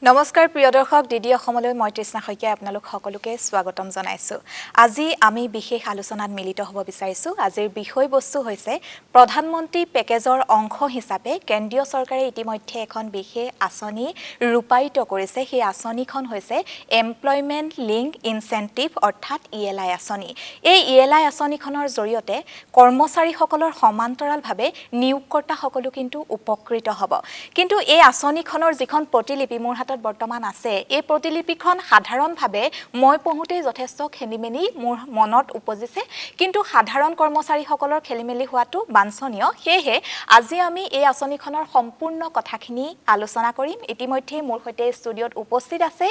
নমস্কাৰ প্ৰিয় দৰ্শক ডিডি অসমলৈ মই তৃষ্ণা শইকীয়াই আপোনালোক সকলোকে স্বাগতম জনাইছো আজি আমি বিশেষ আলোচনাত মিলিত হ'ব বিচাৰিছো আজিৰ বিষয়বস্তু হৈছে প্ৰধানমন্ত্ৰী পেকেজৰ অংশ হিচাপে কেন্দ্ৰীয় চৰকাৰে ইতিমধ্যে এখন বিশেষ আঁচনি ৰূপায়িত কৰিছে সেই আঁচনিখন হৈছে এমপ্লয়মেন্ট লিংক ইনচেন্টিভ অৰ্থাৎ ইএলআই আঁচনি এই ইএলআই আঁচনিখনৰ জৰিয়তে কৰ্মচাৰীসকলৰ সমান্তৰালভাৱে নিয়োগকৰ্তাসকলো কিন্তু উপকৃত হ'ব কিন্তু এই আঁচনিখনৰ যিখন প্ৰতিলিপি মোৰ বৰ্তমান আছে এই প্ৰতিলিপিখন সাধাৰণভাৱে মই পঢ়োতে যথেষ্ট খেলিমেলি মোৰ মনত উপজিছে কিন্তু সাধাৰণ কৰ্মচাৰীসকলৰ খেলিমেলি হোৱাটো বাঞ্ছনীয় সেয়েহে আজি আমি এই আঁচনিখনৰ সম্পূৰ্ণ কথাখিনি আলোচনা কৰিম ইতিমধ্যে মোৰ সৈতে ষ্টুডিঅ'ত উপস্থিত আছে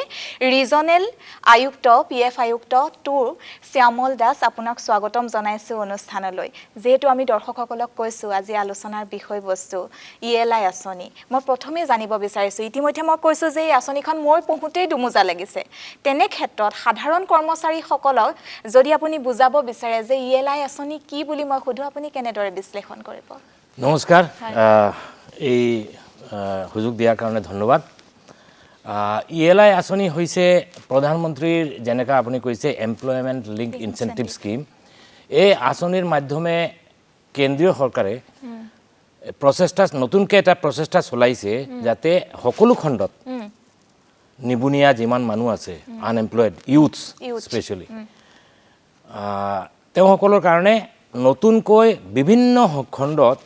ৰিজনেল আয়ুক্ত পিএফ আয়ুক্ত 2 শ্যামল দাস আপোনাক স্বাগতম জনাইছো অনুষ্ঠানলৈ যেহেতু আমি দৰ্শকসকলক কৈছো আজি আলোচনাৰ বিষয়বস্তু ইএলআই আঁচনি মই প্ৰথমে জানিব বিচাৰিছো ইতিমধ্যে মই কৈছো যে এই আঁচনিখন মই পঢ়োতেই দুমোজা লাগিছে তেনে ক্ষেত্ৰত সাধাৰণ কৰ্মচাৰীসকলক যদি আপুনি বুজাব বিচাৰে যে ইএলআই আঁচনি কি বুলি মই সুধো আপুনি কেনেদৰে বিশ্লেষণ কৰিব নমস্কাৰ এই সুযোগ দিয়াৰ কাৰণে ধন্যবাদ ইএলআই আঁচনি হৈছে প্ৰধানমন্ত্ৰীৰ যেনেকা আপুনি কৈছে এমপ্লয়মেন্ট লিংক ইনচেন্টিভ স্কিম এই আঁচনিৰ মাধ্যমে কেন্দ্ৰীয় চৰকাৰে প্ৰচেষ্টা নতুনকৈ এটা প্ৰচেষ্টা চলাইছে যাতে সকলো খণ্ডত নিবনুৱা যিমান মানুহ আছে আনএমপ্লয়েড ইউথছ স্পেচিয়েলি তেওঁলোকৰ কাৰণে নতুনকৈ বিভিন্ন খণ্ডত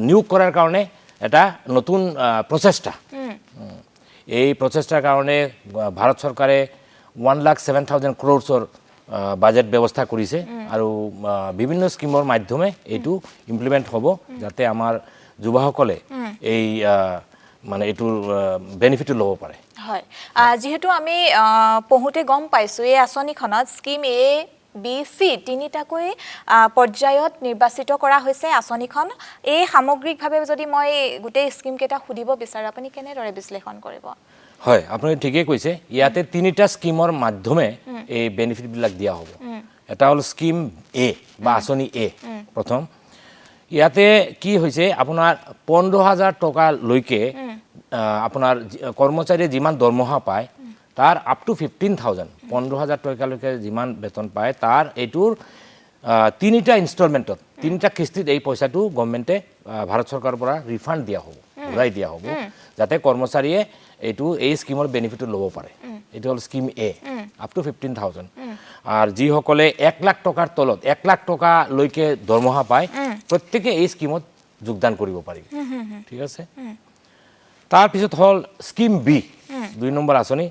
নিয়োগ কৰাৰ কাৰণে এটা নতুন প্ৰচেষ্টা এই প্ৰচেষ্টাৰ কাৰণে ভাৰত চৰকাৰে 1,07,000 crores বাজেট ব্যৱস্থা কৰিছে আৰু বিভিন্ন স্কিমৰ মাধ্যমে এইটো ইমপ্লিমেন্ট হ'ব যাতে আমাৰ যুৱসকলে এই মানে এটোৰ বেনিফিট ল'ব পাৰে হয় যেহেতু আমি পঢ়োতে গম পাইছো এই আঁচনিখনত স্কিম এ বি সি তিনিটাকৈ পৰ্যায়ত নিৰ্বাচিত কৰা হৈছে আঁচনিখন এই সামগ্ৰিকভাৱে যদি মই গোটেই স্কিম কেইটা খুদিব বিচাৰো আপুনি কেনেদৰে বিশ্লেষণ কৰিব হয় আপুনি ঠিকই কৈছে ইয়াতে তিনিটা স্কিমৰ মাধ্যমে এই বেনিফিট বিলাক দিয়া হ'ব এটা হল স্কিম এ বা আঁচনি এ প্ৰথম ইয়াতে কি হৈছে আপোনাৰ 15,000 টকা লৈকে আপোনাৰ কৰ্মচাৰীয়ে যিমান দৰমহা পায় তাৰ আপ টু 15,000 15,000 টকা লৈকে যিমান বেতন পায় তাৰ এইটোৰ তিনিটা ইনষ্টলমেন্টত তিনিটা কিস্তিত এই পইচাটো গভৰ্ণমেণ্টে ভাৰত চৰকাৰৰ পৰা ৰিফান্ড দিয়া হ'ব ঘূৰাই দিয়া হ'ব যাতে কৰ্মচাৰীয়ে এইটো এই স্কিমৰ বেনিফিট ল'ব পাৰে এইটো হল স্কিম এ আপ টু 15,000 আৰ যিসকলে 1 লাখ টকাৰ তলত 1 লাখ টকা লৈকে দৰমহা পায় প্ৰত্যেকে এই স্কিমত যোগদান কৰিব পাৰিব ঠিক আছে তাৰ পিছত হল স্কিম বি 2 নম্বৰ আঁচনি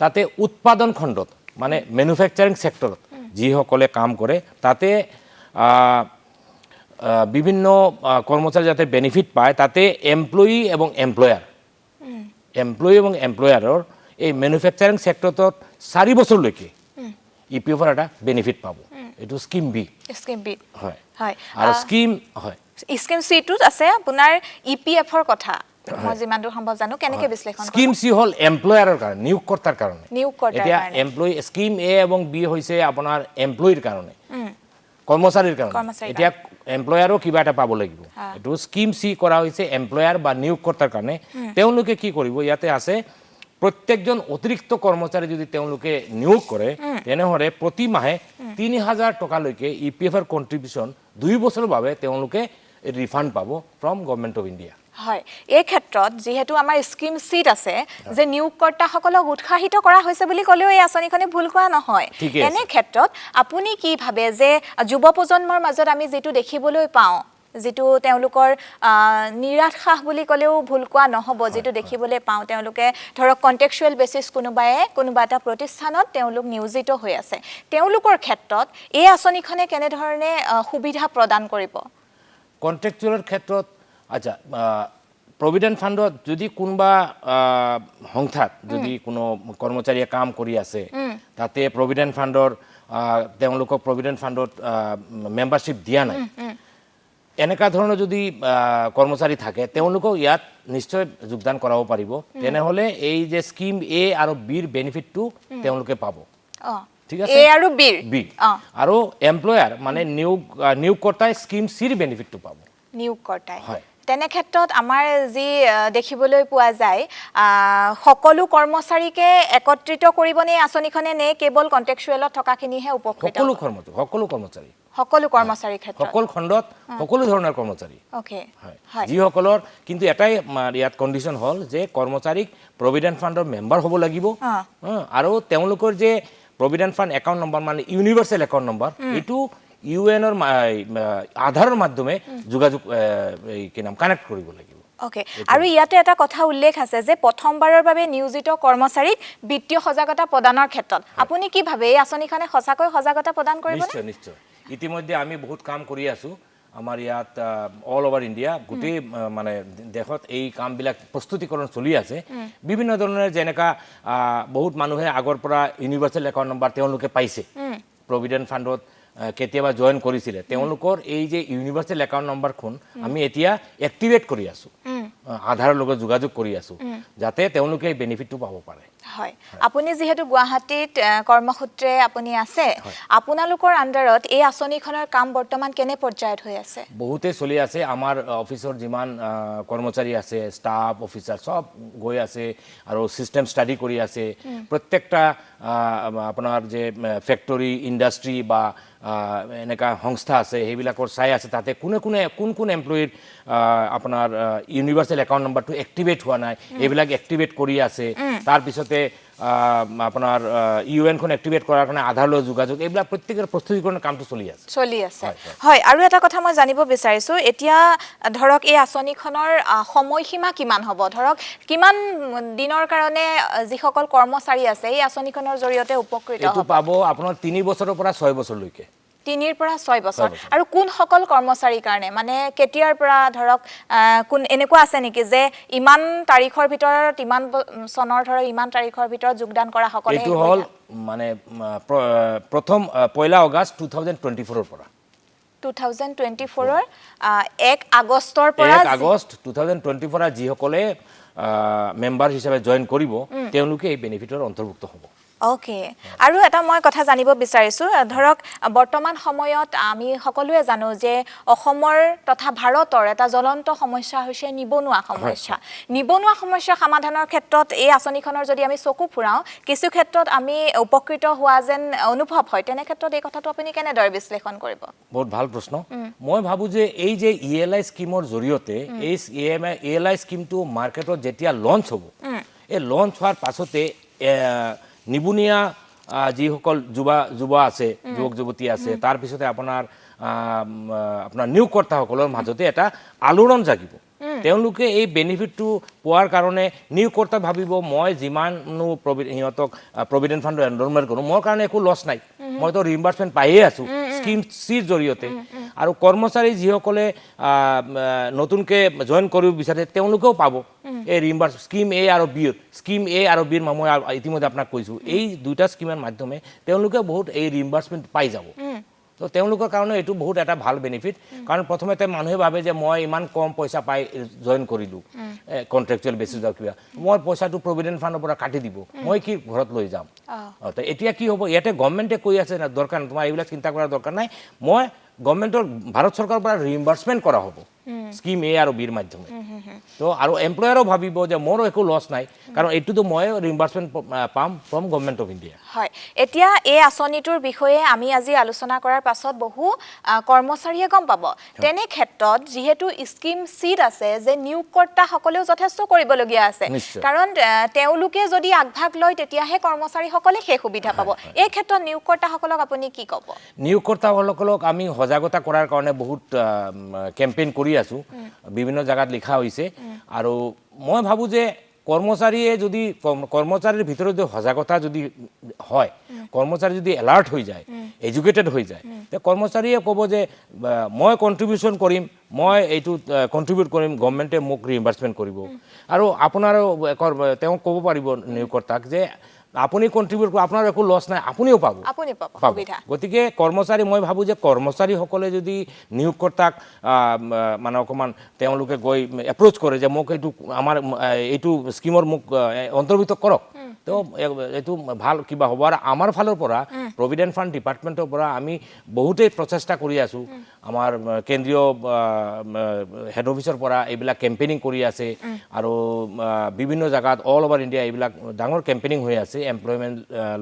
তাতে উৎপাদন খণ্ডত মানে ম্যানুফ্যাকচাৰিং সেক্টৰত যিসকলে কাম কৰে তাতে বিভিন্ন কৰ্মচাৰী যাতে বেনিফিট পায় তাতে এমপ্লয়ি এবং এমপ্লয়াৰৰ এই ম্যানুফ্যাকচাৰিং সেক্টৰত 4 বছৰলৈকে ইপিএফৰ এটা বেনিফিট পাব এটো স্কিম বি হয় হয় আৰু স্কিম হয় স্কিম সি টোত আছে আপোনাৰ ইপিএফৰ কথা মই যিমান দূৰ সম্ভৱ জানো কেনেকৈ বিশ্লেষণ স্কিম সি হল এমপ্লয়াৰৰ কাৰণে নিয়োগকৰ্তাৰ কাৰণে এতিয়া এমপ্লয়ি স্কিম এ এবং বি হৈছে আপোনাৰ এমপ্লয়িৰ কাৰণে কৰ্মচাৰীৰ কাৰণে এতিয়া এমপ্লয়াৰো কিবা এটা পাব লাগিব এটো স্কিম সি কৰা হৈছে এমপ্লয়াৰ বা নিয়োগকৰ্তাৰ কাৰণে তেওঁলোকে কি কৰিব ইয়াতে আছে প্ৰত্যেকজন অতিৰিক্ত কৰ্মচাৰী যদি তেওঁলোকে নিয়োগ কৰে তেনেহলে প্ৰতি মাহে 3,000 টকা লৈকে ইপিএফৰ কন্ট্ৰিবিউশন 2 বছৰৰ বাবে তেওঁলোকে ৰিফান্ড পাব ফ্ৰম গভৰ্ণমেণ্ট অফ ইণ্ডিয়া হয় এই ক্ষেত্ৰত যেহেতু আমাৰ স্কিম সিট আছে যে নিয়োগকৰ্তাসকলক উৎসাহিত কৰা হৈছে বুলি ক'লেও এই আঁচনিখনে ভুল কোৱা নহয় এনে ক্ষেত্ৰত আপুনি কি ভাবে যে যুৱ প্ৰজন্মৰ মাজত আমি যেটো দেখিবলৈ পাওঁ যেটো তেওঁলোকৰ নিৰাশা বুলি ক'লেও ভুল কোৱা নহব যেটো দেখিবলৈ পাওঁ তেওঁলোকে ধৰক কন্টেক্সুৱেল বেচিছ কোনোবা এটা প্ৰতিষ্ঠানত তেওঁলোক নিয়োজিত হৈ আছে তেওঁলোকৰ ক্ষেত্ৰত এই আঁচনিখনে কেনে ধৰণে সুবিধা প্ৰদান কৰিব কন্ট্ৰেক্টুৱেলৰ ক্ষেত্ৰত আচ্ছা প্ৰভিডেন্ট ফাণ্ডত যদি কোনবা সংস্থাত যদি কোনো কৰ্মচাৰীয়ে কাম কৰি আছে তাতে প্ৰভিডেন্ট ফাণ্ডৰ তেওঁলোকক প্ৰভিডেন্ট ফাণ্ডত মেম্বাৰশ্বিপ দিয়া নাই এনেকা ধৰণৰ যদি কৰ্মচাৰী থাকে তেওঁলোকক ইয়াত নিশ্চয় যোগদান কৰাব পাৰিব তেনেহলে এই যে স্কিম এ আৰু বিৰ বেনিফিটটো তেওঁলোকে পাব ঠিক আছে এ আৰু বি আৰু এমপ্লয়াৰ মানে নিয়োগকৰ্তাই স্কিম সিৰ বেনিফিটটো পাব নিয়োগকৰ্তাই হয় তেনে ক্ষেত্ৰত আমাৰ যি দেখিবলৈ পোৱা যায় সকলো কৰ্মচাৰীকে একত্ৰিত কৰিবনে আঁচনিখনে নে কেৱল কন্ট্ৰেকচুৱেলত থকাখিনিহে উপকৃত সকলো কৰ্মচাৰী সকলো কৰ্মচাৰীৰ ক্ষেত্ৰত সকলো খণ্ডত সকলো ধৰণৰ কৰ্মচাৰী ওকে হয় যিসকলৰ কিন্তু এটাই ইয়াত কণ্ডিশ্যন হ'ল যে কৰ্মচাৰীক প্ৰভিডেণ্ট ফাণ্ডৰ মেম্বাৰ হ'ব লাগিব আৰু তেওঁলোকৰ যে প্ৰভিডেণ্ট ফাণ্ড একাউণ্ট নম্বৰ মানে ইউনিভাৰ্চেল একাউণ্ট নম্বৰ এইটো ইউএনৰ আধাৰৰ মাধ্যমে যোগাযোগ কি নাম কানেক্ট কৰিব লাগিব ওকে আৰু ইয়াতে এটা কথা উল্লেখ আছে যে প্ৰথমবাৰৰ বাবে নিয়োজিত কৰ্মচাৰীক বিত্তীয় সজাগতা প্ৰদানৰ ক্ষেত্ৰত আপুনি কি ভাবে এই আঁচনিখনে সঁচাকৈ সজাগতা প্ৰদান কৰিব নিশ্চয় নিশ্চয় ইতিমধ্যে আমি বহুত কাম কৰি আছো আমাৰ ইয়াত অল ওভাৰ ইণ্ডিয়া গোটেই মানে দেশত এই কামবিলাক প্ৰস্তুতিকৰণ চলি আছে বিভিন্ন ধৰণৰ যেনেকা বহুত মানুহে আগৰ পৰা ইউনিভাৰ্চেল একাউণ্ট নম্বৰ তেওঁলোকে পাইছে প্ৰভিডেণ্ট ফাণ্ডত কেতিয়াবা জয়েন কৰিছিলে তেওঁলোকৰ এই যে ইউনিভাৰ্চেল একাউণ্ট নম্বৰখন আমি এতিয়া এক্টিভেট কৰি আছো আধাৰৰ লগত যোগাযোগ কৰি আছো যাতে তেওঁলোকে এই বেনিফিটটো পাব পাৰে হয় আপুনি যেহেতু গুৱাহাটীত কৰ্মসূত্ৰে আপুনি আছে আপোনালোকৰ আণ্ডাৰত এই আঁচনিখনৰ কাম বৰ্তমান কেনে পৰ্যায়ত হৈ আছে বহুতে চলি আছে আমাৰ অফিচৰ যিমান কৰ্মচাৰী আছে ষ্টাফ অফিচাৰ সব গৈ আছে আৰু সিস্টেম ষ্টাডি কৰি আছে প্ৰত্যেকটা আপোনাৰ যে ফেক্টৰী ইণ্ডাষ্ট্ৰী বা এনেকা সংস্থা আছে সেইবিলাকৰ চাই আছে তাতে কোন এমপ্লয়িৰ আপোনাৰ ইউনিভাৰ্চেল একাউণ্ট নম্বৰটো এক্টিভেট হোৱা নাই এইবিলাক এক্টিভেট কৰি আছে তাৰপিছতে আপোনাৰ ইউএনখন এক্টিভেট কৰাৰ কাৰণে আধাৰলৈ যোগাযোগ এইবিলাক প্ৰত্যেকৰ প্ৰস্তুতিকৰণৰ কামটো চলি আছে হয় আৰু এটা কথা মই জানিব বিচাৰিছো এতিয়া ধৰক এই আঁচনিখনৰ সময়সীমা কিমান হ'ব ধৰক কিমান দিনৰ কাৰণে যিসকল কৰ্মচাৰী আছে এই আঁচনিখনৰ জৰিয়তে উপকৃত এইটো পাব আপোনাৰ 3 বছৰৰ পৰা 6 বছৰলৈকে 3 পৰা 6 বছৰ আৰু কোন সকল কৰ্মচাৰীৰ কাৰণে মানে কেতিয়াৰ পৰা ধৰক কোন এনেকুৱা আছে নেকি যে ইমান তাৰিখৰ ভিতৰত ইমান চনৰ ধৰক ইমান তাৰিখৰ ভিতৰত যোগদান কৰা সকলে এইটো হ'ল মানে প্ৰথম 1 আগষ্ট 2024 ৰ পৰা 2024 ৰ 1 আগষ্টৰ পৰা 1 আগষ্ট 2024 পৰা যিসকলে মেম্বাৰ হিচাপে জয়েন কৰিব তেওঁলোকে এই বেনিফিটৰ অন্তৰ্ভুক্ত হ'ব ওকে আৰু এটা মই কথা জানিব বিচাৰিছো ধৰক বৰ্তমান সময়ত আমি সকলোৱে জানো যে অসমৰ তথা ভাৰতৰ এটা জ্বলন্ত সমস্যা হৈছে নিবনুৱা সমস্যা সমাধানৰ ক্ষেত্ৰত এই আঁচনিখনৰ যদি আমি চকু ফুৰাওঁ কিছু ক্ষেত্ৰত আমি উপকৃত হোৱা যেন অনুভৱ হয় তেনে ক্ষেত্ৰত এই কথাটো আপুনি কেনেদৰে বিশ্লেষণ কৰিব বহুত ভাল প্ৰশ্ন মই ভাবো যে এই যে ইএলআই স্কিমৰ জৰিয়তে এই ইএলআই স্কিমটো মাৰ্কেটত যেতিয়া লঞ্চ হ'ব এই লঞ্চ হোৱাৰ পাছতে নিবনুৱা যিসকল যুৱা আছে যুৱক যুৱতী আছে তাৰপিছতে আপোনাৰ নিয়োগকৰ্তাসকলৰ মাজতে এটা আলোড়ন জাগিব তেওঁলোকে এই বেনিফিটটো পোৱাৰ কাৰণে নিয়োগকৰ্তা ভাবিব মই যিমানো সিহঁতক প্ৰভিডেণ্ট ফাণ্ডৰ এনৰলমেণ্ট কৰোঁ মোৰ কাৰণে একো লছ নাই মইতো ৰিইম্বাৰ্চমেণ্ট পায়ে আছোঁ স্কিম চিৰ জৰিয়তে আৰু কৰ্মচাৰী যিসকলে নতুনকৈ জইন কৰিব বিচাৰে তেওঁলোকেও পাব এই ৰিইম্বাৰ্চ স্কিম এ আৰু বিৰ মই ইতিমধ্যে আপোনাক কৈছোঁ এই দুটা স্কিমৰ মাধ্যমে তেওঁলোকে বহুত এই ৰিইম্বাৰ্চমেণ্ট পাই যাব তো তেওঁলোকৰ কাৰণে এইটো বহুত এটা ভাল বেনিফিট কাৰণ প্ৰথমতে মানুহে ভাবে যে মই ইমান কম পইচা পাই জইন কৰিলোঁ কণ্ট্ৰেকচুৱেল বেচিছ কিবা মই পইচাটো প্ৰভিডেণ্ট ফাণ্ডৰ পৰা কাটি দিব মই কি ঘৰত লৈ যাম তো এতিয়া কি হ'ব ইয়াতে গভৰ্ণমেণ্টে কৈ আছে না দৰকাৰ নাই তোমাৰ এইবিলাক চিন্তা কৰাৰ দৰকাৰ নাই মই গভৰ্ণমেণ্টৰ ভাৰত চৰকাৰৰ পৰা ৰিইম্বাৰ্চমেণ্ট কৰা হ'ব স্কিম এ আৰু বিৰ মাধ্যমে তো আৰু এমপ্লয়াৰো ভাবিব যে মোৰো একো লছ নাই কাৰণ এইটোতো মই ৰিইম্বাৰ্চমেণ্ট পাম ফ্ৰম গভৰ্ণমেণ্ট অফ ইণ্ডিয়া হয় এতিয়া এই আঁচনিটোৰ বিষয়ে আমি আজি আলোচনা কৰাৰ পাছত বহু কৰ্মচাৰীয়ে গম পাব তেনে ক্ষেত্ৰত যিহেতু স্কিম চিট আছে যে নিয়োগকৰ্তাসকলেও যথেষ্ট কৰিবলগীয়া আছে কাৰণ তেওঁলোকে যদি আগভাগ লয় তেতিয়াহে কৰ্মচাৰীসকলে সেই সুবিধা পাব এই ক্ষেত্ৰত নিয়োগকৰ্তাসকলক আপুনি কি ক'ব নিয়োগকৰ্তাসকলক আমি সজাগতা কৰাৰ কাৰণে বহুত কেম্পেইন কৰি আছো বিভিন্ন জায়গাত লিখা হৈছে আৰু মই ভাবো যে কৰ্মচাৰীৰ ভিতৰত যদি সজাগতা যদি হয় কৰ্মচাৰী যদি এলাৰ্ট হৈ যায় এডুকেটেড হৈ যায় তে কৰ্মচাৰীয়ে ক'ব যে মই কণ্ট্ৰিবিউশ্যন কৰিম মই এইটো কণ্ট্ৰিবিউট কৰিম গভৰ্ণমেণ্টে মোক ৰিইম্বাৰ্চমেণ্ট কৰিব আৰু আপোনাৰো তেওঁ ক'ব পাৰিব নিয়োগকৰ্তাক যে আপুনি কণ্ট্ৰিবিউট কৰিব আপোনাৰ একো লছ নাই আপুনিও পাব গতিকে কৰ্মচাৰী মই ভাবোঁ যে কৰ্মচাৰীসকলে যদি নিয়োগকৰ্তাক মানে অকণমান তেওঁলোকে গৈ এপ্ৰ'চ কৰে যে মোক এইটো আমাৰ এইটো স্কিমৰ মোক অন্তৰ্ভুক্ত কৰক তো তো এইটো ভাল কিবা হ'ব আৰু আমাৰ ফালৰ পৰা প্ৰভিডেণ্ট ফাণ্ড ডিপাৰ্টমেণ্টৰ পৰা আমি বহুতেই প্ৰচেষ্টা কৰি আছোঁ আমাৰ কেন্দ্ৰীয় হেড অফিচৰ পৰা এইবিলাক কেম্পেইনিং কৰি আছে আৰু বিভিন্ন জায়গাত অল ওভাৰ ইণ্ডিয়া এইবিলাক ডাঙৰ কেম্পেইনিং হৈ আছে এমপ্লয়মেণ্ট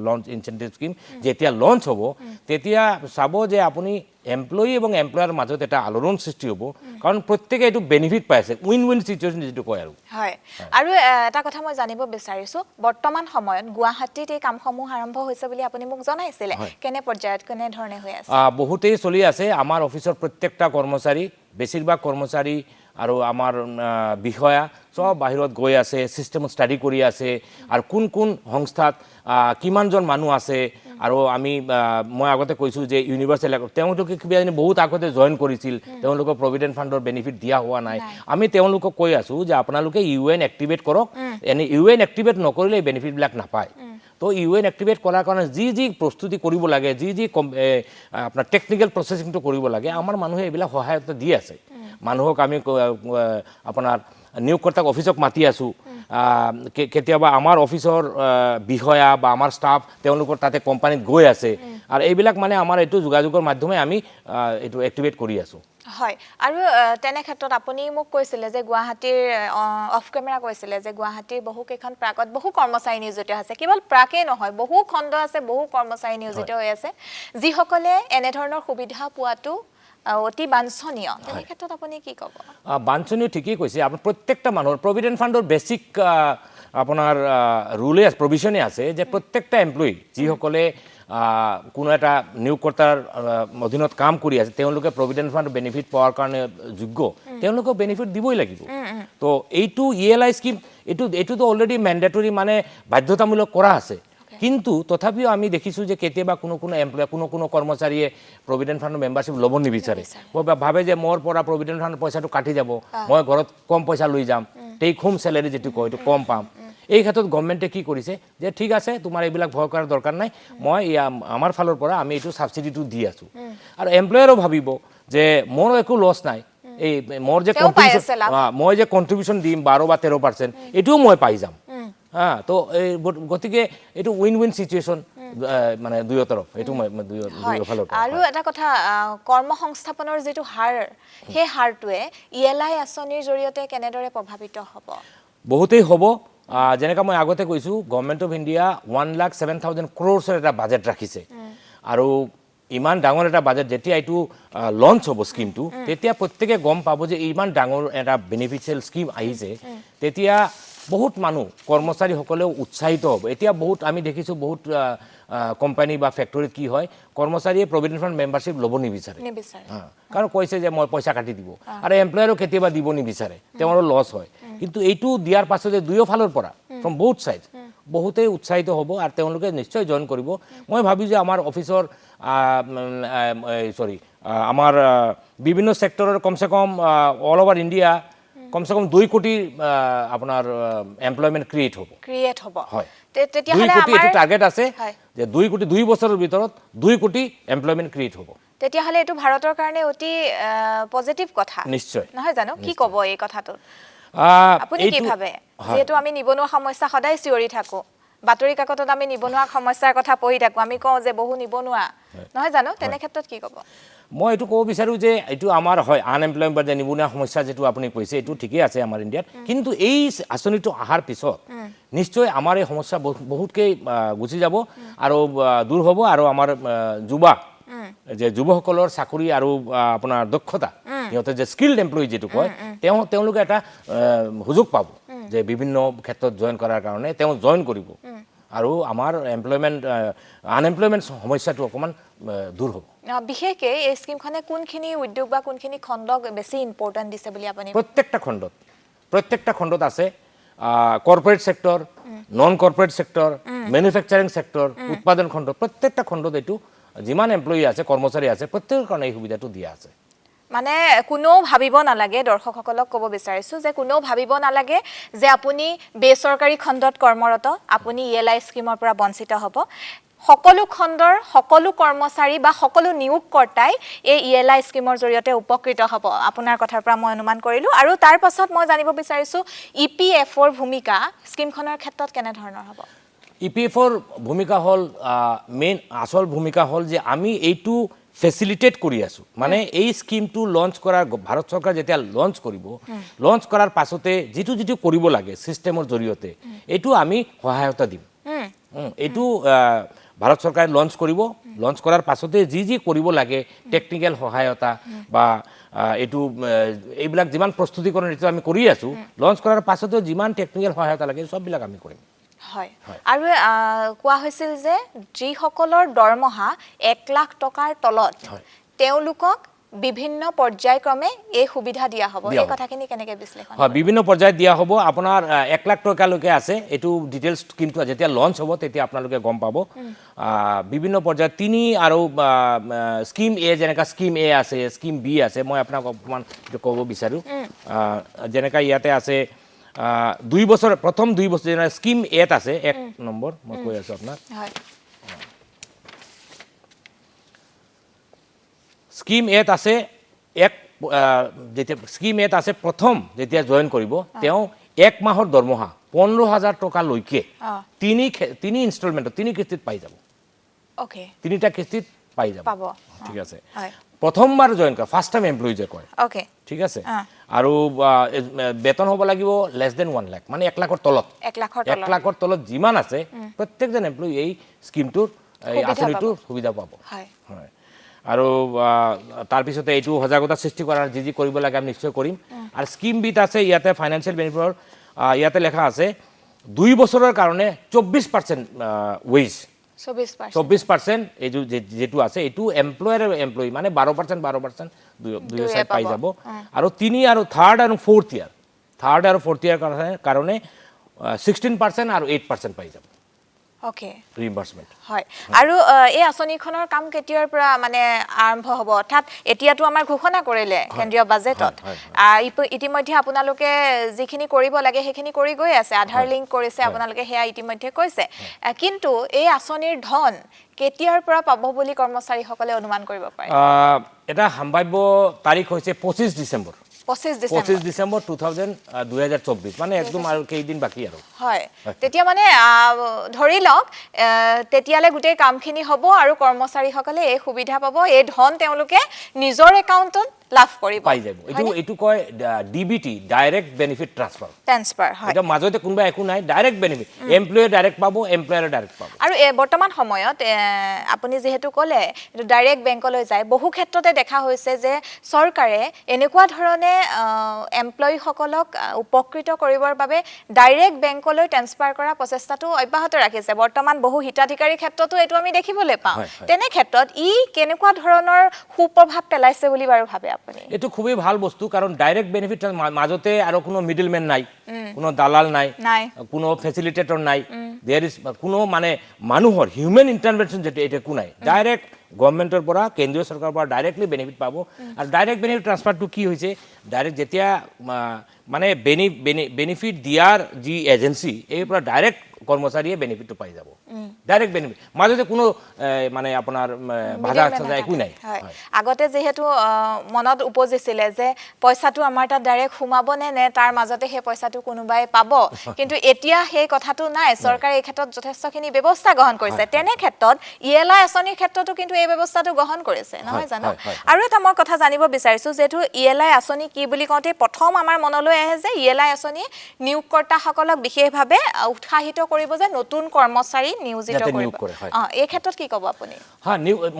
লঞ্চ ইনচেন্টিভ স্কিম যেতিয়া লঞ্চ হ'ব তেতিয়া চাব যে আপুনি এমপ্লয়ী এবং এমপ্লয়াৰ মাজত এটা আলোড়ন সৃষ্টি হ'ব কাৰণ প্ৰত্যেকে এইটো বেনিফিট পাই আছে উইন উইন সিচুৱেশ্যন যেটো কয় হয় আৰু এটা কথা মই জানিব বিচাৰিছো বৰ্তমান সময়ত গুৱাহাটীত এই কামসমূহ আৰম্ভ হৈছে বুলি আপুনি মোক জনাইছিলে কেনে পৰ্যায়ত কেনে ধৰণে হৈ আছে বহুতেই চলি আছে আমাৰ অফিচৰ প্ৰত্যেকটা কৰ্মচাৰী বেছিভাগ কৰ্মচাৰী আৰু আমাৰ বিষয়া সব বাহিৰত গৈ আছে সিস্টেমত ষ্টাডি কৰি আছে আৰু কোন কোন সংস্থাত কিমানজন মানুহ আছে আৰু আমি মই আগতে কৈছোঁ যে ইউনিভাৰ্চেল তেওঁলোকে কিবা বহুত আগতে জইন কৰিছিল তেওঁলোকক প্ৰভিডেণ্ট ফাণ্ডৰ বেনিফিট দিয়া হোৱা নাই আমি তেওঁলোকক কৈ আছোঁ যে আপোনালোকে ইউএন এক্টিভেট কৰক এনে ইউএন এক্টিভেট নকৰিলে এই বেনিফিটবিলাক নাপায় তো ইউএন এক্টিভেট কৰাৰ কাৰণে যি প্ৰস্তুতি কৰিব লাগে যি আপোনাৰ টেকনিকেল প্ৰচেছিংটো কৰিব লাগে আমাৰ মানুহে এইবিলাক সহায়তা দি আছে মানুহক আমি আপোনাৰ নিয়োগকৰ্তাক অফিচক মাতি আছোঁ কেতিয়াবা আমাৰ অফিচৰ বিষয়া বা আমাৰ ষ্টাফ তেওঁলোকৰ তাতে কোম্পানীত গৈ আছে আৰু এইবিলাক মানে আমাৰ এইটো যোগাযোগৰ মাধ্যমে আমি এইটো এক্টিভেট কৰি আছোঁ হয় আৰু তেনে ক্ষেত্ৰত আপুনি মোক কৈছিলে যে গুৱাহাটীৰ অফ কেমেৰা কৈছিলে যে গুৱাহাটীৰ বহু কেইখন প্ৰাকত বহু কৰ্মচাৰী নিয়োজিত আছে কেৱল প্ৰাকেই নহয় বহু খণ্ড আছে বহু কৰ্মচাৰী নিয়োজিত হৈ আছে যিসকলে এনে ধৰণৰ সুবিধা পোৱাটো অতি বাঞ্ছনীয় তেনে ক্ষেত্ৰত আপুনি কি ক'ব বাঞ্ছনীয় ঠিকই কৈছে আপোনাৰ প্ৰত্যেকটা মানুহৰ প্ৰভিডেণ্ট ফাণ্ডৰ বেছিক আপোনাৰ ৰুলে প্ৰভিশ্যনে আছে যে প্ৰত্যেকটা এমপ্লয়ী যিসকলে কোনো এটা নিয়োগকৰ্তাৰ অধীনত কাম কৰি আছে তেওঁলোকে প্ৰভিডেণ্ট ফাণ্ড বেনিফিট পোৱাৰ কাৰণে যোগ্য তেওঁলোকক বেনিফিট দিবই লাগিব তো এইটো ইএলআই স্কিম এইটোতো অলৰেডি মেণ্ডেটৰী মানে বাধ্যতামূলক কৰা আছে কিন্তু তথাপিও আমি দেখিছোঁ যে কেতিয়াবা কোনো এমপ্লয় কোনো কৰ্মচাৰীয়ে প্ৰভিডেণ্ট ফাণ্ডৰ মেম্বাৰশ্বিপ ল'ব নিবিচাৰে ভাবে যে মোৰ পৰা প্ৰভিডেণ্ট ফাণ্ডৰ পইচাটো কাটি যাব মই ঘৰত কম পইচা লৈ যাম টেক হোম চেলেৰি যিটো কয় এইটো কম পাম এই ক্ষেত্ৰত গভৰ্ণমেণ্টে কি কৰিছে যে ঠিক আছে তোমাৰ এইবিলাক ভয় কৰাৰ দৰকাৰ নাই মই আমাৰ ফালৰ পৰা আমি এইটো ছাবচিডিটো দি আছোঁ আৰু এমপ্লয়াৰো ভাবিব যে মোৰ একো লছ নাই এই মোৰ যে মই যে কণ্ট্ৰিবিউশ্যন দিম 12 বা 13% এইটোও মই পাই যাম তো গতিকে এইটো উইন উইন সিচুৱেশ্যন মানে দুয়ো তৰফ এইটো দুয়ো ফালৰ আৰু এটা কথা কৰ্মসংস্থাপনৰ যিটো হাৰ সেই হাৰটোৱে ইএলআই আঁচনিৰ জৰিয়তে কেনেদৰে প্ৰভাৱিত হ'ব বহুতেই হ'ব যেনেকৈ মই আগতে কৈছোঁ গভৰ্ণমেণ্ট অফ ইণ্ডিয়া 1,07,000 crores এটা বাজেট ৰাখিছে আৰু ইমান ডাঙৰ এটা বাজেট যেতিয়া এইটো লঞ্চ হ'ব স্কিমটো তেতিয়া প্ৰত্যেকে গম পাব যে ইমান ডাঙৰ এটা বেনিফিচিয়েল স্কিম আহিছে তেতিয়া বহুত মানুহ কৰ্মচাৰীসকলেও উৎসাহিত হ'ব এতিয়া বহুত আমি দেখিছোঁ বহুত কোম্পানী বা ফেক্টৰীত কি হয় কৰ্মচাৰীয়ে প্ৰভিডেণ্ট ফাণ্ড মেম্বাৰশ্বিপ ল'ব নিবিচাৰে কাৰণ কৈছে যে মই পইচা কাটি দিব আৰু এমপ্লয়াৰো কেতিয়াবা দিব নিবিচাৰে তেওঁৰো লছ হয় কিন্তু এইটো দিয়াৰ পাছতে দুয়ো ফালৰ পৰা ফ্ৰম বহুত ছাইড বহুতেই উৎসাহিত হ'ব আৰু তেওঁলোকে নিশ্চয় জইন কৰিব মই ভাবোঁ যে আমাৰ অফিচৰ আমাৰ বিভিন্ন ছেক্টৰৰ কমচে কম অল অভাৰ ইণ্ডিয়া কমসে কম 2 কোটি আপোনাৰ এমপ্লয়মেণ্ট ক্ৰিয়েট হ'ব হয় তেতিয়াহ'লে আমাৰ টাৰ্গেট আছে যে 2 কোটি 2 বছৰৰ ভিতৰত 2 কোটি এমপ্লয়মেণ্ট ক্ৰিয়েট হ'ব তেতিয়াহ'লে এইটো ভাৰতৰ কাৰণে অতি পজিটিভ কথা নিশ্চয় নহয় জানো কি ক'ব এই কথাটো আপুনি কি ভাবে যেহেতু আমি নিবনুৱা সমস্যা সদায় চিঞৰি থাকোঁ বাতৰি কাকতত আমি নিবনুৱা সমস্যাৰ কথা পঢ়ি থাকোঁ আমি কওঁ যে বহু নিবনুৱা নহয় জানো তেনে ক্ষেত্ৰত কি ক'ব মই এইটো ক'ব বিচাৰোঁ যে এইটো আমাৰ হয় আনএমপ্লয়মেণ্ট বা নিবনুৱা সমস্যা যেটো আপুনি কৈছে এইটো ঠিকেই আছে আমাৰ ইণ্ডিয়াত কিন্তু এই আঁচনিটো অহাৰ পিছত নিশ্চয় আমাৰ এই সমস্যা বহুতকেই গুচি যাব আৰু দূৰ হ'ব আৰু আমাৰ যে যুৱসকলৰ চাকৰি আৰু আপোনাৰ দক্ষতা সিহঁতে যে স্কিল্ড এমপ্লয়ী যেটো কয় তেওঁলোকে এটা সুযোগ পাব যে বিভিন্ন ক্ষেত্ৰত জইন কৰাৰ কাৰণে তেওঁ জইন কৰিব আৰু আমাৰ আনএমপ্লয়মেণ্ট সমস্যাটো অকণমান দূৰ হ'ব বিশেষকৈ এই স্কিমখনে কোনখিনি উদ্যোগ বা কোনখিনি খণ্ডক বেছি ইম্পৰ্টেণ্ট দিছে বুলি আপুনি প্ৰত্যেকটা খণ্ডত আছে corporate sector non corporate sector manufacturing sector উৎপাদন খণ্ড প্ৰত্যেকটা খণ্ডত এইটো যিমান এমপ্লয়ী আছে কৰ্মচাৰী আছে প্ৰত্যেকৰ কাৰণে এই সুবিধাটো দিয়া আছে মানে কোনো ভাবিব নালাগে দৰ্শকসকলক ক'ব বিচাৰিছোঁ যে কোনো ভাবিব নালাগে যে আপুনি বেচৰকাৰী খণ্ডত কৰ্মৰত আপুনি ইএলআই স্কিমৰ পৰা বঞ্চিত হ'ব সকলো খণ্ডৰ সকলো কৰ্মচাৰী বা সকলো নিয়োগকৰ্তাই এই ইএলআই স্কিমৰ জৰিয়তে উপকৃত হ'ব আপোনাৰ কথাৰ পৰা মই অনুমান কৰিলোঁ আৰু তাৰ পাছত মই জানিব বিচাৰিছোঁ ইপিএফঅ'ৰ ভূমিকা স্কিমখনৰ ক্ষেত্ৰত কেনে ধৰণৰ হ'ব EPF-ৰ ভূমিকা হ'ল মেইন আসল ভূমিকা হ'ল যে আমি এইটো ফেচিলিটেট কৰি আছোঁ মানে এই স্কিমটো লঞ্চ কৰাৰ ভাৰত চৰকাৰ যেতিয়া লঞ্চ কৰিব লঞ্চ কৰাৰ পাছতে যিটো যিটো কৰিব লাগে ছিষ্টেমৰ জৰিয়তে এইটো আমি সহায়তা দিম এইটো ভাৰত চৰকাৰে লঞ্চ কৰিব লঞ্চ কৰাৰ পাছতে যি যি কৰিব লাগে টেকনিকেল সহায়তা বা এইটো এইবিলাক যিমান প্ৰস্তুতিকৰণ এইটো আমি কৰি আছোঁ লঞ্চ কৰাৰ পাছতে যিমান টেকনিকেল সহায়তা লাগে সববিলাক আমি কৰিম হয় আৰু কোৱা হৈছিল যে যিসকলৰ দৰমহা 1 লাখ টকাৰ তলত তেওঁলোকক বিভিন্ন পৰ্যায়ক্ৰমে এই সুবিধা দিয়া হ'ব এই কথাখিনি কেনেকৈ বিশ্লেষণ হয় বিভিন্ন পৰ্যায়ত দিয়া হ'ব আপোনাৰ 1 লাখ টকালৈকে আছে এইটো ডিটেইলছ কিন্তু যেতিয়া লঞ্চ হ'ব তেতিয়া আপোনালোকে গম পাব বিভিন্ন পৰ্যায়ত 3 আৰু স্কিম এ যেনেকা স্কিম এ আছে স্কিম বি আছে মই আপোনাক অকমান ক'ব বিচাৰোঁ যেনেকা ইয়াতে আছে 2 বছৰ প্ৰথম 2 বছৰ যেনে স্কিম এত আছে 1 নম্বৰ মই কৈ আছোঁ আপোনাক হয় স্কিম এত আছে যেতিয়া স্কিম এত আছে প্ৰথম যেতিয়া জয়েন কৰিব তেওঁ 1 মাহৰ দৰমহা 15,000 টকালৈকে তিনি ইনষ্টলমেণ্টত তিনি কিস্তিত পাই যাব ওকে তিনিটা কিস্তিত পাই যাব পাব ঠিক আছে হয় প্ৰথমবাৰ জয়েন কৰা ফাৰ্ষ্ট টাইম এমপ্লয়ি যে কয় ওকে ঠিক আছে আৰু বেতন হ'ব লাগিব লেছ দেন 1 লাখ মানে 1 লাখৰ তলত 1 লাখৰ তলত যিমান আছে প্ৰত্যেকজন এমপ্লয়ি এই স্কিমটোৰ এই আঁচনিটোৰ সুবিধা পাব হয় হয় আৰু তাৰপিছতে এইটো সজাগতা সৃষ্টি কৰাৰ যি কৰিব লাগে আমি নিশ্চয় কৰিম আৰু স্কিম বিত আছে ইয়াতে ফাইনেন্সিয়েল বেনিফিটৰ ইয়াতে লেখা আছে 2 বছৰৰ কাৰণে 24% ৱেজ 24% এই যেটো আছে এইটো এমপ্লয়াৰ আৰু এমপ্লয়ি মানে 12% দুই সাইড পাই যাব আৰু 3 আৰু 3rd আৰু 4th ইয়াৰ কাৰণে 16% আৰু 8% পাই যাব ওকে ৰিইম্বাৰ্সমেন্ট হয় আৰু এই আঁচনিখনৰ কাম কেতিয়াৰ পৰা মানে আৰম্ভ হ'ব অৰ্থাৎ এতিয়াতো আমাৰ ঘোষণা কৰিলে কেন্দ্ৰীয় বাজেটত ইতিমধ্যে আপোনালোকে যিখিনি কৰিব লাগে সেইখিনি কৰি গৈ আছে আধাৰ লিংক কৰিছে আপোনালোকে হেয়া ইতিমধ্যে কৈছে কিন্তু এই আঁচনিৰ ধন কেতিয়াৰ পৰা পাব বুলি কৰ্মচাৰীসকলে অনুমান কৰিব পাৰে এটা সম্ভাব্য তাৰিখ হৈছে 25 ডিসেম্বৰ 25 ডিসেম্বৰ 2024 মানে একদম আৰু কেইদিন বাকি আৰু হয় তেতিয়া মানে ধৰি লওক তেতিয়ালে গুটেই কামখিনি হ'ব আৰু কৰ্মচাৰীসকলে এই সুবিধা পাব এই ধন তেওঁলোকে নিজৰ একাউণ্টত লাভ কৰিব পাই যাব এটো কয় ডিবিটি ডাইৰেক্ট বেনিফিট ট্ৰান্সফাৰ হয় এটা মাজতে কোনবা একো নাই ডাইৰেক্ট বেনিফিট এমপ্লয়ি ডাইৰেক্ট পাব এমপ্লয়াৰ ডাইৰেক্ট পাব আৰু বৰ্তমান সময়ত আপুনি যেহেতু ক'লে এটো ডাইৰেক্ট বেংকলৈ যায় বহু ক্ষেত্ৰতে দেখা হৈছে যে চৰকাৰে এনেকুৱা ধৰণে এমপ্লয়ি সকলক উপকৃত কৰিবৰ বাবে ডাইৰেক্ট বেংকলৈ ট্ৰান্সফাৰ কৰা প্ৰচেষ্টাটো অব্যাহত ৰাখিছে বৰ্তমান বহু হিতাধিকাৰী ক্ষেত্ৰতো এটো আমি দেখিবলৈ পাওঁ তেনে ক্ষেত্ৰত ই কেনেকুৱা ধৰণৰ সুপ্ৰভাৱ পেলাইছে বুলি বাৰু ভাবে আপুনি এটো খুবই ভাল বস্তু কাৰণ ডাইৰেক্ট বেনিফিট মাজতে আৰু কোনো মিডলম্যান নাই কোনো দালাল নাই কোনো ফেসিলিটেটৰ নাই দেয়াৰ ইজ কোনো মানে মানুহৰ হিউম্যান ইন্টাৰভেনশন যেটা এটা কো নাই ডাইৰেক্ট গভৰ্নমেন্টৰ পৰা কেন্দ্ৰীয় চৰকাৰৰ পৰা ডাইৰেক্টলি বেনিফিট পাব আৰু ডাইৰেক্ট বেনিফিট ট্ৰান্সফাৰটো কি হৈছে ডাইৰেক্ট যেতিয়া মানে বেনিফিট দিয়াৰ যি এজেন্সি এই পৰা ডাইৰেক্ট কৰ্মচাৰীয়ে বেনিফিটটো পাই যাব ডাইৰেক্ট বেনিফিট মাজতে কোনো মানে আপোনাৰ বাধা আছে একো নাই আগতে যেহেতু মনত উপজিছিলে যে পইচাটো আমাৰ তাত ডাইৰেক্ট সোমাব নে তাৰ মাজতে সেই পইচাটো কোনোবাই পাব কিন্তু এতিয়া সেই কথাটো নাই চৰকাৰে এই ক্ষেত্ৰত যথেষ্টখিনি ব্যৱস্থা গ্ৰহণ কৰিছে তেনে ক্ষেত্ৰত ইএলআই আঁচনিৰ ক্ষেত্ৰতো কিন্তু এই ব্যৱস্থাটো গ্ৰহণ কৰিছে নহয় জানো আৰু এটা মই কথা জানিব বিচাৰিছো যেটো ইএলআই আঁচনি কি বুলি কওঁতে প্ৰথম আমাৰ মনলৈ আহে যে ইএলআই আঁচনি নিয়োগকৰ্তাসকলক বিশেষভাৱে উৎসাহিত কৰিব যে নতুন কৰ্মচাৰী নিয়োজিত কৰিব এই ক্ষেত্ৰত কি ক'ব আপুনি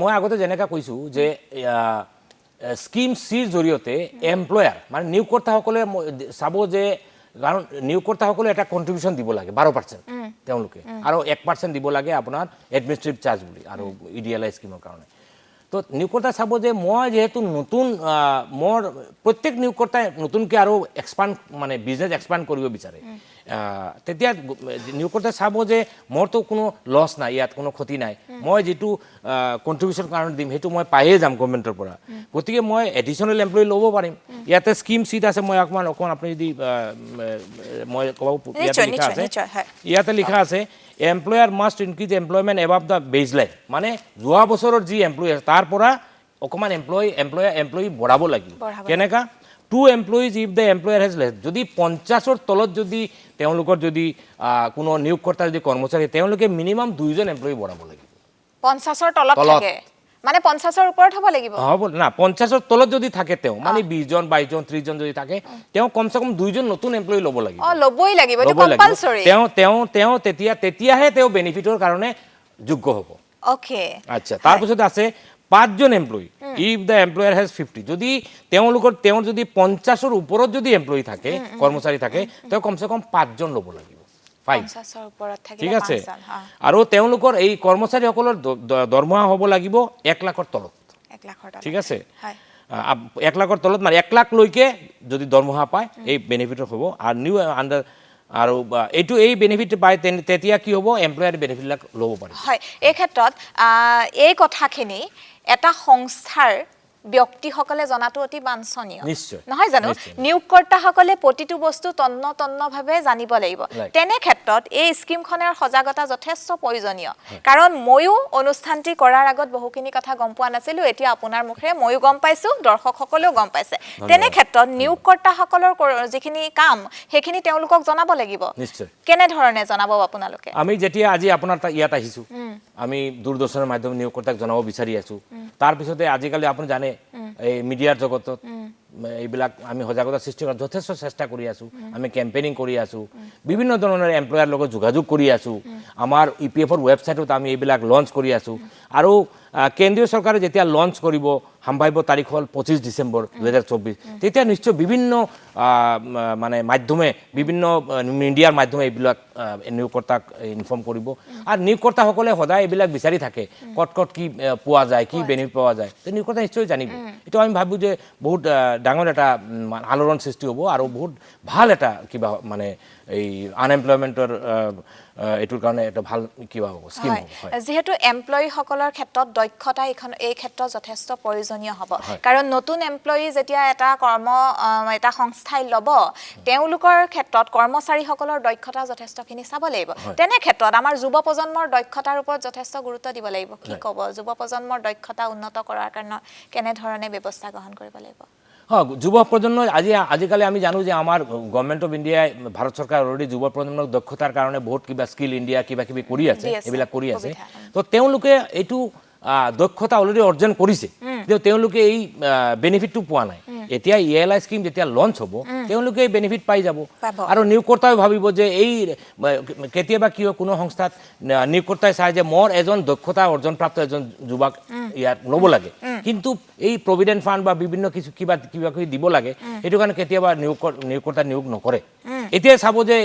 মই আগতে যেনেকা কৈছো যে স্কিম সিৰ জৰিয়তে এমপ্লয়াৰ মানে নিয়োগকৰ্তাসকলে চাব যে কাৰণ নিয়োগকৰ্তাসকলে এটা কন্ট্ৰিবিউশন দিব লাগে 12% তেওঁলোকে আৰু 1% দিব লাগে আপোনাৰ এডমিনিষ্ট্ৰেটিভ চাৰ্জ বুলি আৰু ইডিএলআই স্কিমৰ কাৰণে তো নিয়োগকৰ্তা চাব যে মই যেহেতু নতুন মোৰ প্ৰত্যেক নিয়োগকৰ্তাই নতুনকৈ আৰু এক্সপান্ড মানে বিজনেছ এক্সপান্ড কৰিব বিচাৰে তেতিয়া নিয়োগকৰ্তাই চাব যে মোৰতো কোনো লছ নাই ইয়াত কোনো ক্ষতি নাই মই যেটো কন্ট্ৰিবিউশন কাৰণ দিম হেতু মই পায়ে যাম গভৰ্নমেন্টৰ পৰা গতিকে মই এডিশনাল এমপ্লয়ি ল'ব পাৰিম ইয়াতে স্কিম সিট আছে মই অকমান আপুনি যদি মই ক'ব ইয়াতে লিখা আছে employer must increase employment above the baseline মানে যোৱা বছৰৰ যি এমপ্লয়ি আছে তাৰ পৰা অকমান এমপ্লয়ি বঢ়াব লাগিব কেনেকা 2 employees if the employer has less যদি 50ৰ তলত যদি তেওঁলোকৰ যদি কোনো নিয়োগকৰ্তা যদি কৰ্মচাৰী তেওঁলোকে মিনিমাম 2জন এমপ্লয়ি বঢ়াব লাগিব 50ৰ তলত থাকে মানে 50ৰ ওপৰত হ'ব লাগিব হ'ব না 50ৰ তলত যদি থাকে তেওঁ মানে 20জন 22জন 30জন যদি থাকে তেওঁ কমসে কম 2জন নতুন এমপ্লয়ি ল'ব লাগিব ল'বই লাগিব এটো কম্পালসৰি তেওঁ তেতিয়াহে তেওঁ বেনিফিটৰ কাৰণে যোগ্য হ'ব ওকে আচ্ছা তাৰপিছত আছে 5জন employee if the employer has 50 যদি তেওঁৰ যদি 50ৰ ওপৰত যদি এমপ্লয়ি থাকে কৰ্মচাৰী থাকে তেওঁ কমসে কম 5জন ল'ব লাগিব 50ৰ ওপৰত থাকিলে ঠিক আছে আৰু তেওঁলোকৰ এই কৰ্মচাৰীসকলৰ দৰমহা হ'ব লাগিব 1 লাখৰ তলত 1 লাখৰ ঠিক আছে হয় 1 লাখৰ তলত মানে 1 লাখ লৈকে যদি দৰমহা পায় এই বেনিফিট হ'ব আৰু নিউ আন্ডাৰ আৰু এই বেনিফিট পায় তেতিয়া কি হ'ব এমপ্লয়াৰ বেনিফিটবিলাক ল'ব পাৰিব হয় এই ক্ষেত্ৰত এই কথাখিনি এটা সংস্থাৰ ব্যক্তিসকলে জনাটো অতি বাঞ্ছনীয় নিশ্চয় নহয় জানো নিয়োগকৰ্তাসকলে প্ৰতিটো বস্তু তন্নভাৱে জানিব লাগিব তেনে ক্ষেত্ৰত এই স্কিমখনৰ সজাগতা যথেষ্ট প্ৰয়োজনীয় কাৰণ ময়ো অনুষ্ঠানটি কৰাৰ আগত বহুখিনি কথা গম পোৱা নাছিলো এতিয়া আপোনাৰ মুখেৰে ময়ো গম পাইছো দৰ্শকসকলেও গম পাইছে তেনে ক্ষেত্ৰত নিয়োগকৰ্তাসকলৰ যিখিনি কাম সেইখিনি তেওঁলোকক জনাব লাগিব নিশ্চয় কেনে ধৰণে জনাব আপোনালোকে আমি যেতিয়া আজি আপোনাৰ ইয়াত আহিছো আমি দূৰদৰ্শনৰ মাধ্যমে নিয়োগকৰ্তাক জনাব বিচাৰি আছো তাৰ পিছতে আজিকালি আপুনি জানে এই মিডিয়াৰ জগতত এইবিলাক আমি সজাগতা সৃষ্টি কৰাৰ যথেষ্ট চেষ্টা কৰি আছো আমি কেম্পেইনিং কৰি আছো বিভিন্ন ধৰণৰ এমপ্লয়াৰ লগত যোগাযোগ কৰি আছো আমাৰ ইপিএফৰ ৱেবছাইটত আমি এইবিলাক লঞ্চ কৰি আছো আৰু কেন্দ্ৰীয় চৰকাৰে যেতিয়া লঞ্চ কৰিব সম্ভাব্য তাৰিখ হ'ল 25 ডিসেম্বৰ 2024 তেতিয়া নিশ্চয় বিভিন্ন মানে মাধ্যমে বিভিন্ন মিডিয়াৰ মাধ্যমে এইবিলাক নিয়োগকৰ্তাক ইনফৰ্ম কৰিব আৰু নিয়োগকৰ্তাসকলে সদায় এইবিলাক বিচাৰি থাকে কট কি পোৱা যায় কি বেনিফিট পোৱা যায় তে নিয়োগকৰ্তা নিশ্চয় জানিব এটা আমি ভাবো যে বহুত ডাঙৰ এটা আলোড়ন সৃষ্টি হ'ব আৰু বহুত ভাল এটা কিবা মানে এই আনএমপ্লয়মেন্টৰ এটোৰ কাৰণে এটা ভাল কিবা হ'ব স্কিম হ'ব যেহেতু এমপ্লয়ি সকলৰ ক্ষেত্ৰত দক্ষতা এই ক্ষেত্ৰত যথেষ্ট প্ৰয়োজনীয় হ'ব কাৰণ নতুন এমপ্লয়ি যেতিয়া এটা এটা সংস্থাই ল'ব তেওঁলোকৰ ক্ষেত্ৰত কৰ্মচাৰীসকলৰ দক্ষতা যথেষ্টখিনি চাব লাগিব তেনে ক্ষেত্ৰত আমাৰ যুৱ প্ৰজন্মৰ দক্ষতাৰ ওপৰত যথেষ্ট গুৰুত্ব দিব লাগিব কি ক'ব যুৱ প্ৰজন্মৰ দক্ষতা উন্নত কৰাৰ কাৰণে কেনে ধৰণে ব্যৱস্থা গ্ৰহণ কৰিব লাগিব হ্যাঁ যুৱ প্ৰজন্ম আজিকালি আমি জানো যে আমাৰ গভৰ্নমেণ্ট অফ ইণ্ডিয়াই ভাৰত চৰকাৰ অলৰেডি যুৱ প্ৰজন্মৰ দক্ষতাৰ কাৰণে বহুত কিবা স্কিল ইণ্ডিয়া কিবা কিবি কৰি আছে এইবিলাক কৰি আছে তো তেওঁলোকে এইটো দক্ষতা অলৰেডি অৰ্জন কৰিছে তেওঁলোকে এই বেনিফিটটো পোৱা নাই এতিয়া ইএলআই স্কিম যেতিয়া লঞ্চ হ'ব তেওঁলোকে এই বেনিফিট পাই যাব আৰু নিয়োগকৰ্তাই ভাবিব যে এই কেতিয়াবা কিয় কোনো সংস্থাত নিয়োগকৰ্তাই চাই যে মোৰ এজন দক্ষতা অৰ্জনপ্ৰাপ্ত এজন যুৱক ইয়াত ল'ব লাগে কিন্তু এই প্ৰভিডেণ্ট ফাণ্ড বা বিভিন্ন কিছু কিবা দিব লাগে সেইটো কাৰণে কেতিয়াবা নিয়োগকৰ্তা নিয়োগ নকৰে এতিয়া চাব যে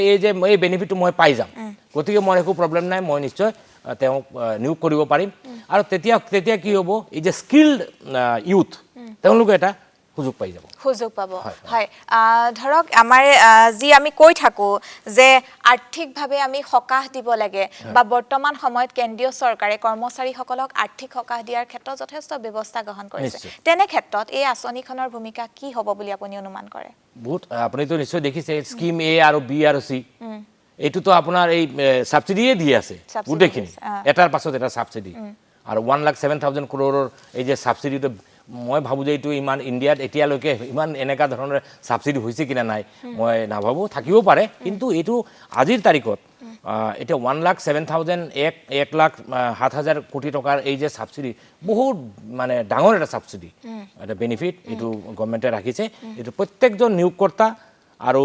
এই বেনিফিটটো মই পাই যাম গতিকে মোৰ একো প্ৰব্লেম নাই মই নিশ্চয় তেওঁক নিয়োগ কৰিব পাৰিম আৰু তেতিয়া কি হ'ব এই যে স্কিল্ড ইউথ তেওঁলোকে এটা সুযোগ পাই যাব সুযোগ পাব হয় ধৰক আমাৰ যি আমি কৈ থাকো যে আৰ্থিকভাৱে আমি সকাহ দিব লাগে বা বৰ্তমান সময়ত কেন্দ্ৰীয় চৰকাৰে কৰ্মচাৰীসকলক আৰ্থিক সকাহ দিয়াৰ ক্ষেত্ৰত যথেষ্ট ব্যৱস্থা গ্ৰহণ কৰিছে তেনে ক্ষেত্ৰত এই আঁচনিখনৰ ভূমিকা কি হ'ব বুলি আপুনি অনুমান কৰে বহুত আপুনিতো নিশ্চয় দেখিছে স্কিম এ আৰু বি আৰু চি এইটোতো আপোনাৰ এই সাবসিডিয়ে দি আছে গোটেইখিনি এটাৰ পাছত এটা সাবসিডি আৰু 1,07,000 crore এই যে সাবসিডিটো মই ভাবো যে এইটো ইমান ইণ্ডিয়াত এতিয়ালৈকে ইমান এনেকা ধৰণৰ সাবসিডি হৈছে কিনা নাই মই নাভাবো থাকিব পাৰে কিন্তু এইটো আজিৰ তাৰিখত এটা 1,07,000 কোটি টকাৰ এই যে সাবসিডি বহুত মানে ডাঙৰ এটা সাবসিডি এটা বেনিফিট এইটো গভৰ্নমেণ্টে ৰাখিছে এইটো প্ৰত্যেকজন নিয়োগকৰ্তা আৰু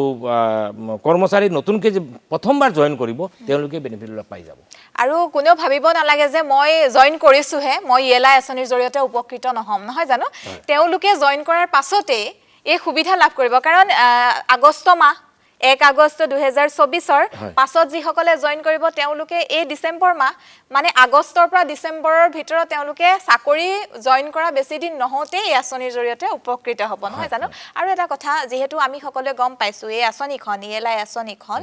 কৰ্মচাৰী নতুনকে যে প্ৰথমবাৰ জয়েন কৰিব তেওঁলোকে বেনিফিট পাই যাব আৰু কোনেও ভাবিব নালাগে যে মই জয়েন কৰিছোহে মই ইএলআই আঁচনিৰ জৰিয়তে উপকৃত নহম নহয় জানো তেওঁলোকে জয়েন কৰাৰ পাছতে এই সুবিধা লাভ কৰিব কাৰণ আগষ্ট মাহ 1 আগষ্ট 2024 পাছত যিসকলে জয়েন কৰিব তেওঁলোকে এই ডিসেম্বৰ মাহ মানে আগষ্টৰ পৰা ডিসেম্বৰৰ ভিতৰত তেওঁলোকে চাকৰি জয়েন কৰা বেছি দিন নহওঁতে এই আঁচনিৰ জৰিয়তে উপকৃত হ'ব নহয় জানো আৰু এটা কথা যেহেতু আমি সকলোৱে গম পাইছো এই আঁচনিখন ইএলআই আঁচনিখন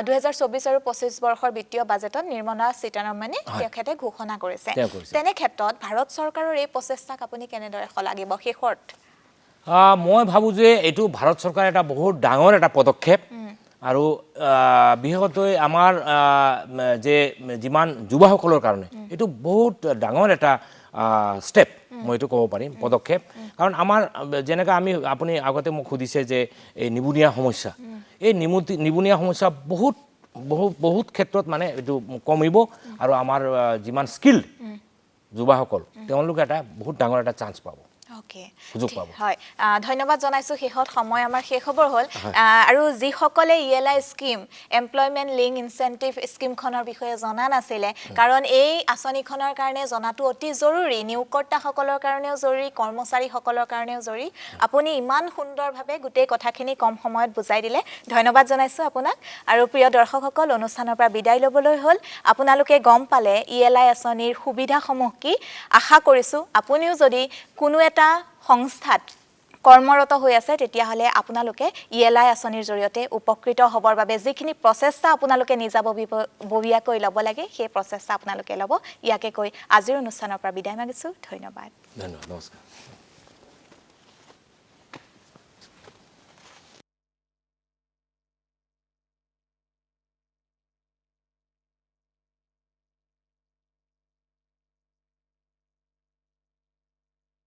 2024 আৰু 25 বৰ্ষৰ বিত্তীয় বাজেটত নিৰ্মলা সীতাৰমণে তেখেতে ঘোষণা কৰিছে তেনে ক্ষেত্ৰত ভাৰত চৰকাৰৰ এই প্ৰচেষ্টাক আপুনি কেনেদৰে শলাগিব শেষত মই ভাবো যে এইটো ভাৰত চৰকাৰৰ এটা বহুত ডাঙৰ এটা পদক্ষেপ আৰু বিশেষকৈ আমাৰ যে যিমান যুৱসকলৰ কাৰণে এইটো বহুত ডাঙৰ এটা ষ্টেপ মই এইটো ক'ব পাৰিম পদক্ষেপ কাৰণ আমাৰ যেনেকৈ আমি আপুনি আগতে মোক সুধিছে যে এই নিবনুৱা সমস্যা এই নিবনুৱা সমস্যা বহুত ক্ষেত্ৰত মানে এইটো কমিব আৰু আমাৰ যিমান স্কিল যুৱাসকল তেওঁলোকে এটা বহুত ডাঙৰ এটা চান্স পাব ওকে সুযোগ পাব হয় ধন্যবাদ জনাইছোঁ শেষত সময় আমাৰ শেষ হ'বৰ হ'ল আৰু যিসকলে ELI scheme employment link incentive স্কিমখনৰ বিষয়ে জনা নাছিলে কাৰণ এই আঁচনিখনৰ কাৰণে জনাটো অতি জৰুৰী নিয়োগকৰ্তাসকলৰ কাৰণেও জৰুৰী কৰ্মচাৰীসকলৰ কাৰণেও জৰুৰী আপুনি ইমান সুন্দৰভাৱে গোটেই কথাখিনি কম সময়ত বুজাই দিলে ধন্যবাদ জনাইছোঁ আপোনাক আৰু প্ৰিয় দৰ্শকসকল অনুষ্ঠানৰ পৰা বিদায় ল'বলৈ হ'ল আপোনালোকে গম পালে ELI আঁচনিৰ সুবিধাসমূহ কি আশা কৰিছোঁ আপুনিও যদি কোনো এটা সংস্থাত কৰ্মৰত হৈ আছে তেতিয়াহ'লে আপোনালোকে ELI আঁচনিৰ জৰিয়তে উপকৃত হ'বৰ বাবে যিখিনি প্ৰচেষ্টা আপোনালোকে নিজাববীয়াকৈ ল'ব লাগে সেই প্ৰচেষ্টা আপোনালোকে ল'ব ইয়াকে কৈ আজিৰ অনুষ্ঠানৰ পৰা বিদায় মাগিছোঁ ধন্যবাদ নমস্কাৰ